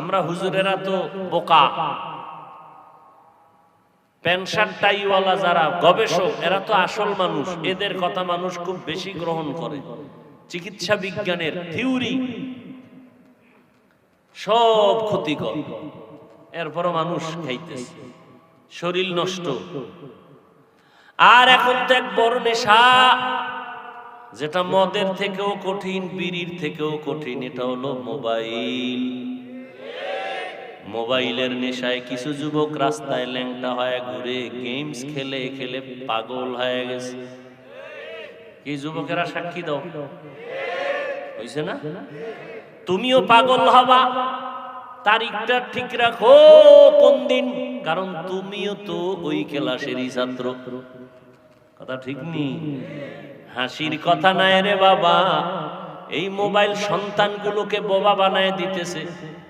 আমরা হুজুরেরা তো বোকা, প্যান্ট শার্ট টাইওয়ালা যারা গবেষক এরা তো আসল মানুষ, এদের কথা মানুষ খুব বেশি গ্রহণ করে। চিকিৎসা বিজ্ঞানের থিওরি সব ক্ষতিকর, এরপরও মানুষ খাইতেছে, শরীর নষ্ট। আর এখন তো এক বড় নেশা, যেটা মদের থেকেও কঠিন, বিড়ির থেকেও কঠিন, এটা হলো মোবাইল। মোবাইলের নেশায় কিছু যুবক রাস্তায় ল্যাংটা হয়ে ঘুরে, গেমস খেলে খেলে পাগল হয়ে গেছে। কি যুবকেরা সাক্ষী দাও, হইছে না? তুমিও পাগল হবা, তারিখটা ঠিক রাখো কোন দিন, কারণ তুমিও তো ওই ক্লাসেরই ছাত্র। কথা ঠিক নেই? হাসির কথা নাই রে বাবা, এই মোবাইল সন্তানগুলোকে বোবা বানায় দিতেছে।